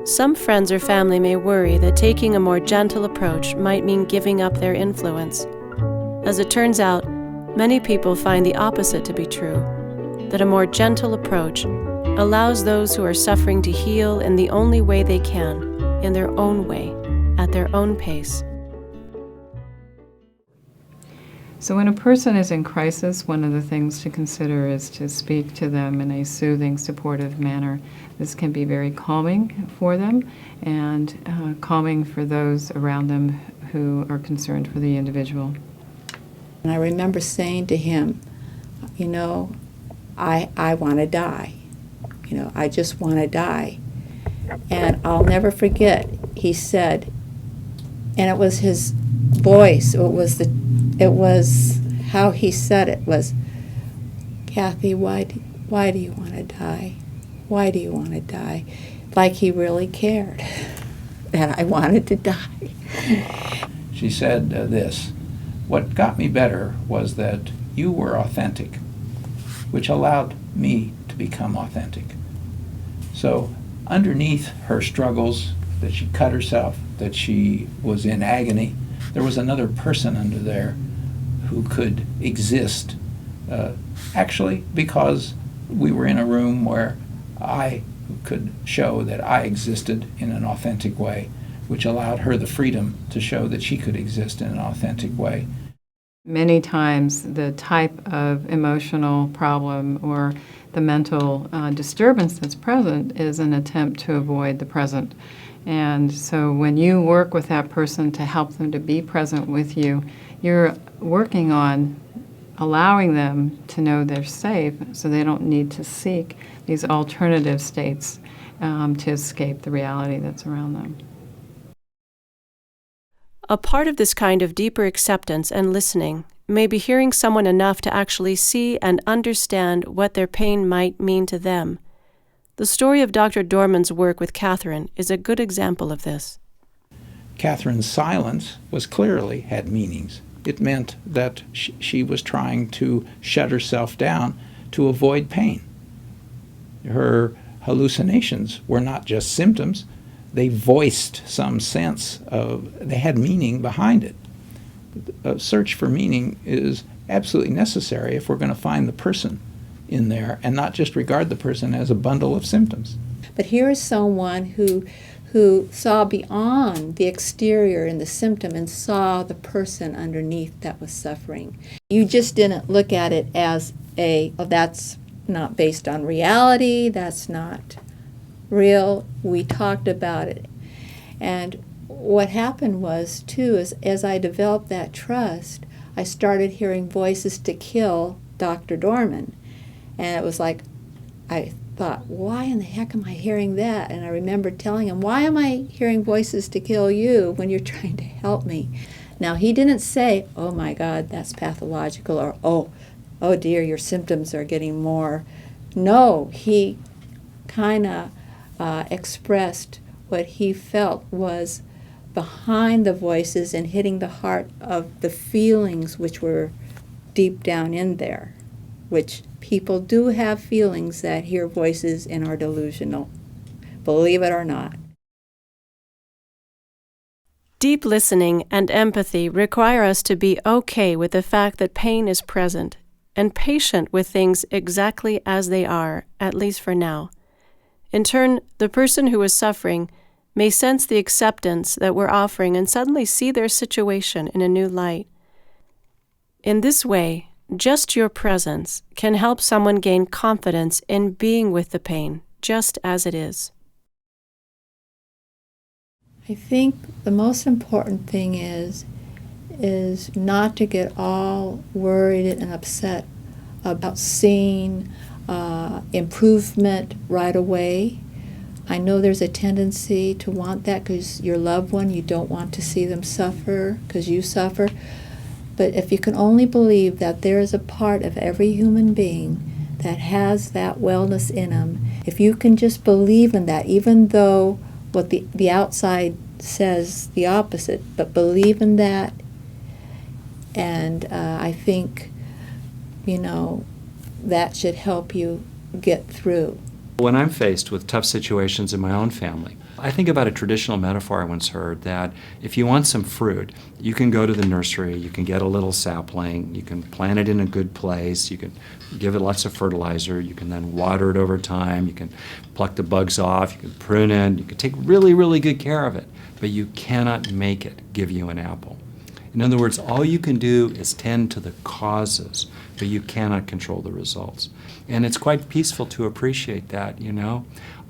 Some friends or family may worry that taking a more gentle approach might mean giving up their influence. As it turns out, many people find the opposite to be true, that a more gentle approach allows those who are suffering to heal in the only way they can, in their own way, at their own pace. So when a person is in crisis, one of the things to consider is to speak to them in a soothing, supportive manner. This can be very calming for them and calming for those around them who are concerned for the individual. And I remember saying to him, I want to die. I just want to die. And I'll never forget, he said, and it was his voice, it was how he said it was, Kathy, why do you want to die? Why do you want to die? Like he really cared that I wanted to die. She said this, what got me better was that you were authentic, which allowed me to become authentic. So underneath her struggles, that she cut herself, that she was in agony, there was another person under there who could exist, actually because we were in a room where I could show that I existed in an authentic way, which allowed her the freedom to show that she could exist in an authentic way. Many times the type of emotional problem or the mental disturbance that's present is an attempt to avoid the present. And so when you work with that person to help them to be present with you, you're working on allowing them to know they're safe so they don't need to seek these alternative states to escape the reality that's around them. A part of this kind of deeper acceptance and listening may be hearing someone enough to actually see and understand what their pain might mean to them. The story of Dr. Dorman's work with Catherine is a good example of this. Catherine's silence had meanings. It meant that she was trying to shut herself down to avoid pain. Her hallucinations were not just symptoms. They voiced some sense they had meaning behind it. A search for meaning is absolutely necessary if we're going to find the person in there and not just regard the person as a bundle of symptoms. But here is someone who saw beyond the exterior and the symptom and saw the person underneath that was suffering. You just didn't look at it as that's not based on reality, that's not real. We talked about it. And what happened was, too, is as I developed that trust, I started hearing voices to kill Dr. Dorman. And it was like, I thought, why in the heck am I hearing that? And I remember telling him, why am I hearing voices to kill you when you're trying to help me? Now, he didn't say, oh my God, that's pathological, or oh dear, your symptoms are getting more. No, he kind of expressed what he felt was behind the voices and hitting the heart of the feelings which were deep down in there, which people do have feelings that hear voices and are delusional, believe it or not. Deep listening and empathy require us to be okay with the fact that pain is present and patient with things exactly as they are, at least for now. In turn, the person who is suffering may sense the acceptance that we're offering and suddenly see their situation in a new light. In this way, just your presence can help someone gain confidence in being with the pain, just as it is. I think the most important thing is not to get all worried and upset about seeing improvement right away. I know there's a tendency to want that because your loved one, you don't want to see them suffer because you suffer. But if you can only believe that there is a part of every human being that has that wellness in them, if you can just believe in that, even though what the outside says the opposite, but believe in that, and I think, that should help you get through. When I'm faced with tough situations in my own family, I think about a traditional metaphor I once heard that if you want some fruit, you can go to the nursery, you can get a little sapling, you can plant it in a good place, you can give it lots of fertilizer, you can then water it over time, you can pluck the bugs off, you can prune it, you can take really, really good care of it, but you cannot make it give you an apple. In other words, all you can do is tend to the causes, but you cannot control the results. And it's quite peaceful to appreciate that, you know.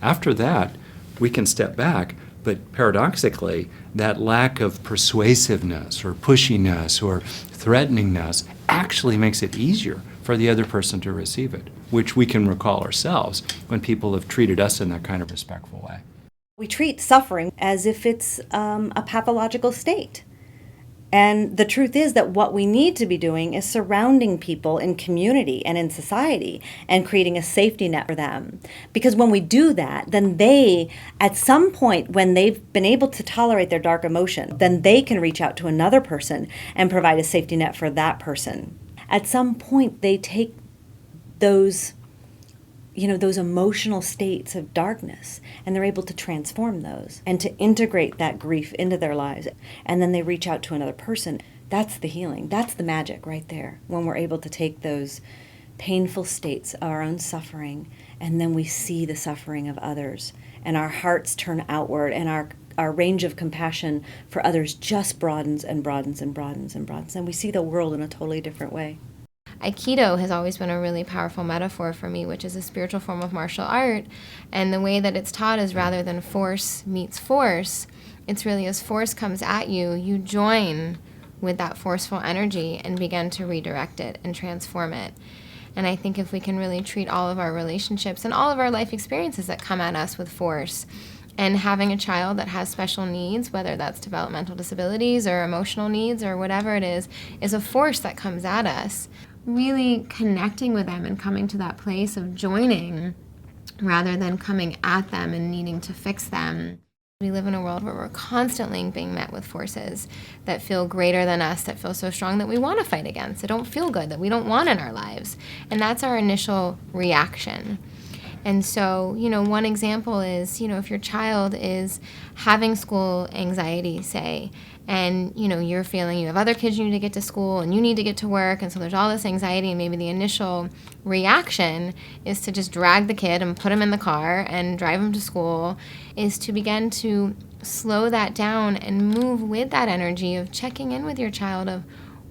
After that, we can step back, but paradoxically, that lack of persuasiveness or pushiness or threateningness actually makes it easier for the other person to receive it, which we can recall ourselves when people have treated us in that kind of respectful way. We treat suffering as if it's a pathological state. And the truth is that what we need to be doing is surrounding people in community and in society and creating a safety net for them. Because when we do that, then they, at some point when they've been able to tolerate their dark emotion, then they can reach out to another person and provide a safety net for that person. At some point, they take those emotional states of darkness, and they're able to transform those and to integrate that grief into their lives. And then they reach out to another person. That's the healing. That's the magic right there, when we're able to take those painful states of our own suffering, and then we see the suffering of others, and our hearts turn outward, and our range of compassion for others just broadens and broadens and broadens and broadens, and we see the world in a totally different way. Aikido has always been a really powerful metaphor for me, which is a spiritual form of martial art. And the way that it's taught is rather than force meets force, it's really as force comes at you, you join with that forceful energy and begin to redirect it and transform it. And I think if we can really treat all of our relationships and all of our life experiences that come at us with force, and having a child that has special needs, whether that's developmental disabilities or emotional needs or whatever it is a force that comes at us. Really connecting with them and coming to that place of joining rather than coming at them and needing to fix them. We live in a world where we're constantly being met with forces that feel greater than us, that feel so strong that we want to fight against, that don't feel good, that we don't want in our lives. And that's our initial reaction. And so, one example is, if your child is having school anxiety, say, and, you're feeling you have other kids you need to get to school and you need to get to work, and so there's all this anxiety, and maybe the initial reaction is to just drag the kid and put him in the car and drive him to school, is to begin to slow that down and move with that energy of checking in with your child of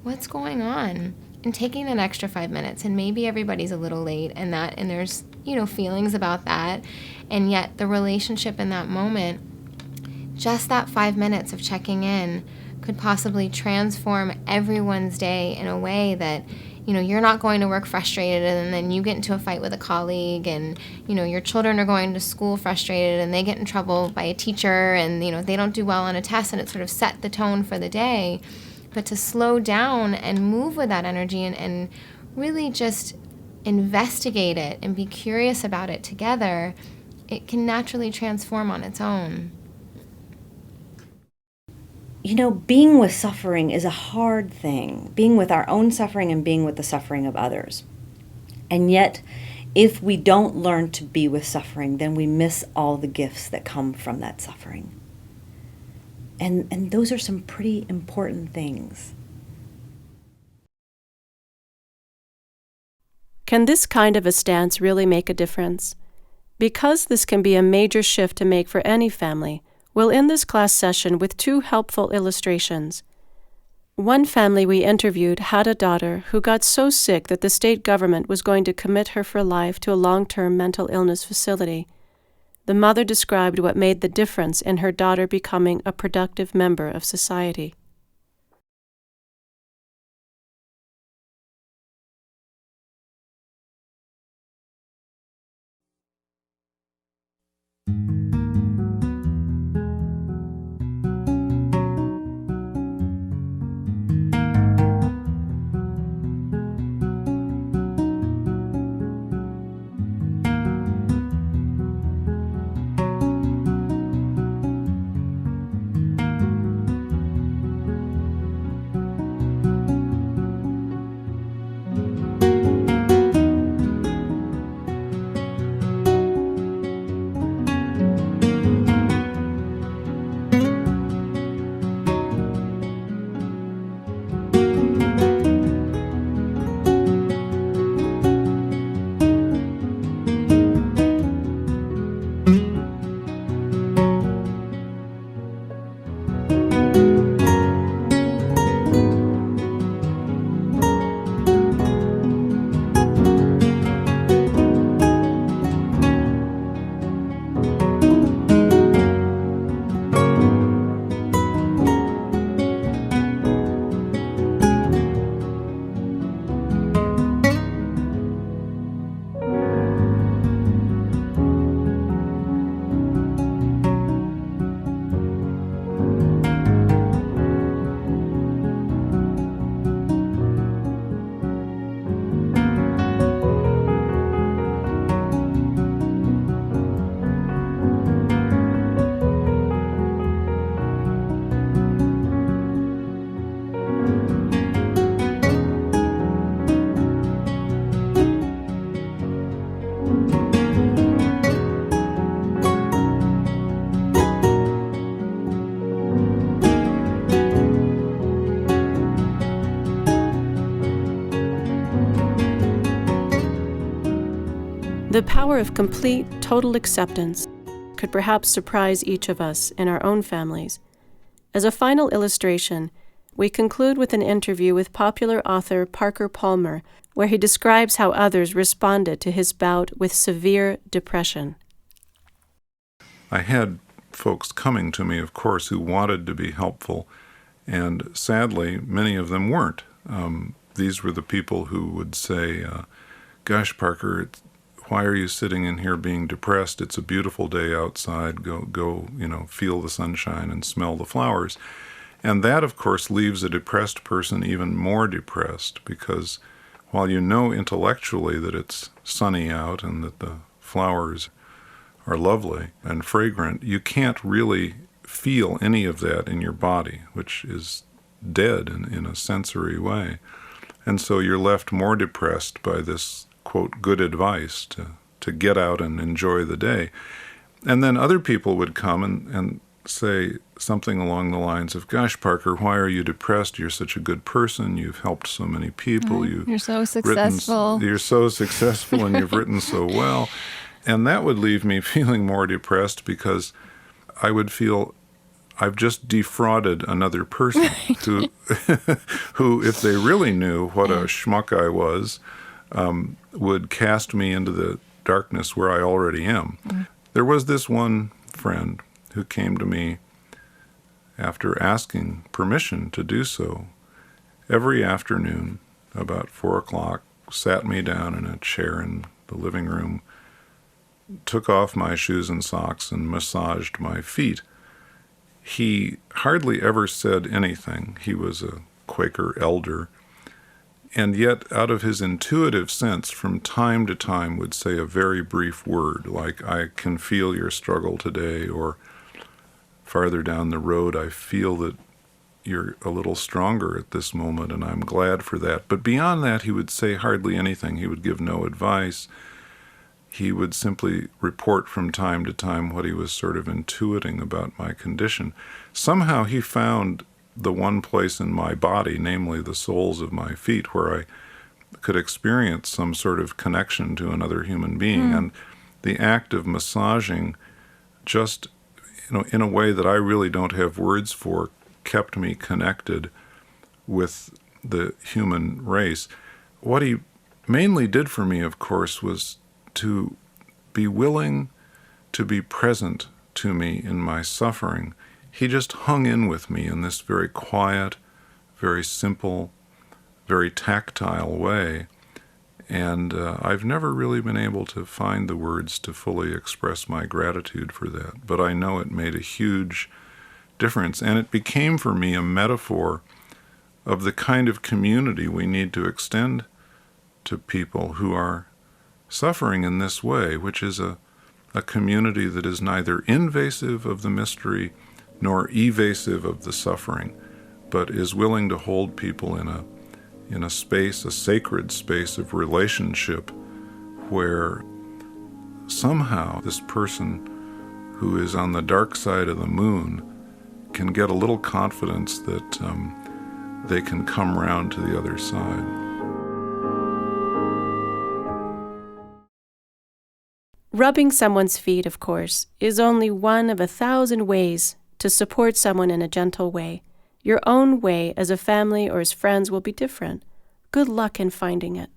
what's going on, and taking an extra 5 minutes. And maybe everybody's a little late and there's feelings about that, and yet the relationship in that moment, just that 5 minutes of checking in could possibly transform everyone's day in a way that you're not going to work frustrated and then you get into a fight with a colleague, and your children are going to school frustrated and they get in trouble by a teacher, and they don't do well on a test, and it sort of set the tone for the day. But to slow down and move with that energy and really just investigate it and be curious about it together, it can naturally transform on its own. Being with suffering is a hard thing, being with our own suffering and being with the suffering of others. And yet, if we don't learn to be with suffering, then we miss all the gifts that come from that suffering. And those are some pretty important things. Can this kind of a stance really make a difference? Because this can be a major shift to make for any family, we'll end this class session with 2 helpful illustrations. One family we interviewed had a daughter who got so sick that the state government was going to commit her for life to a long-term mental illness facility. The mother described what made the difference in her daughter becoming a productive member of society. The power of complete, total acceptance could perhaps surprise each of us in our own families. As a final illustration, we conclude with an interview with popular author Parker Palmer, where he describes how others responded to his bout with severe depression. I had folks coming to me, of course, who wanted to be helpful, and sadly, many of them weren't. These were the people who would say, gosh, Parker, why are you sitting in here being depressed? It's a beautiful day outside. Go, feel the sunshine and smell the flowers. And that, of course, leaves a depressed person even more depressed, because while you know intellectually that it's sunny out and that the flowers are lovely and fragrant, you can't really feel any of that in your body, which is dead in a sensory way. And so you're left more depressed by this, quote, good advice to get out and enjoy the day. And then other people would come and say something along the lines of, gosh, Parker, why are you depressed? You're such a good person. You've helped so many people. You're so successful. You're so successful and you've written so well. And that would leave me feeling more depressed, because I would feel I've just defrauded another person who, if they really knew what a schmuck I was, would cast me into the darkness where I already am. There was this one friend who came to me after asking permission to do so every afternoon about 4 o'clock, sat me down in a chair in the living room, took off my shoes and socks and massaged my feet. He hardly ever said anything. He was a Quaker elder, and yet out of his intuitive sense from time to time would say a very brief word like, I can feel your struggle today, or farther down the road, I feel that you're a little stronger at this moment and I'm glad for that. But beyond that, he would say hardly anything. He would give no advice. He would simply report from time to time what he was sort of intuiting about my condition. Somehow he found the one place in my body, namely the soles of my feet, where I could experience some sort of connection to another human being. And the act of massaging, just in a way that I really don't have words for, kept me connected with the human race. What he mainly did for me, of course, was to be willing to be present to me in my suffering. He just hung in with me in this very quiet, very simple, very tactile way. And I've never really been able to find the words to fully express my gratitude for that. But I know it made a huge difference. And it became for me a metaphor of the kind of community we need to extend to people who are suffering in this way, which is a community that is neither invasive of the mystery nor evasive of the suffering, but is willing to hold people in a space, a sacred space of relationship, where somehow this person who is on the dark side of the moon can get a little confidence that they can come round to the other side. Rubbing someone's feet, of course, is only one of 1,000 ways to support someone in a gentle way. Your own way as a family or as friends will be different. Good luck in finding it.